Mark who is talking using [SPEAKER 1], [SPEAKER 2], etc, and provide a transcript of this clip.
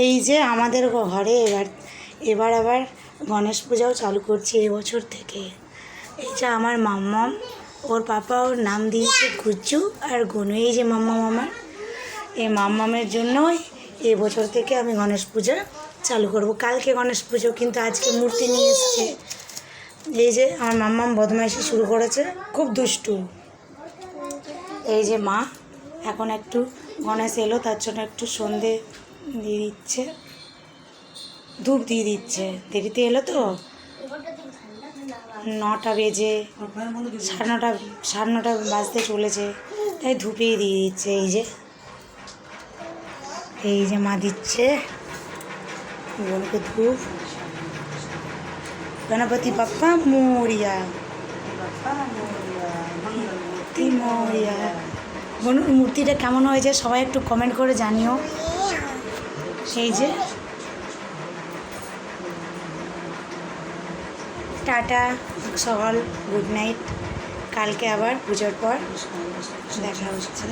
[SPEAKER 1] এই যে আমাদের ঘরে এবার আবার গণেশ পূজাও চালু করছে এবছর থেকে। এই যে আমার মাম্মাম, ওর পাপা ওর নাম দিয়েছে গুজ্জু আর গনু। এই যে মাম্মাম আমার, এই মাম্মামের জন্যই এবছর থেকে আমি গণেশ পূজা চালু করব। কালকে গণেশ পুজো, কিন্তু আজকে মূর্তি নিয়ে এসছে। এই যে আমার মাম্মাম বদমাইশি শুরু করেছে, খুব দুষ্টু। এই যে মা এখন একটু গণেশ এলো, তার জন্য একটু সন্ধে দিয়ে দিচ্ছে, ধূপ দিয়ে দিচ্ছে। দেরিতে এলো তো, 9টা বেজে সাড়ে নটা বাজতে চলেছে, তাই ধূপেই দিয়ে দিচ্ছে। এই যে মা দিচ্ছে বোনকে ধূপ। Ganapati Bappa Moria, Ganapati Moria. বোনুর মূর্তিটা কেমন হয়েছে সবাই একটু কমেন্ট করে জানিও। এই যে টাটা, সকাল, গুড নাইট। কালকে আবার পুজোর পর দেখা হচ্ছে।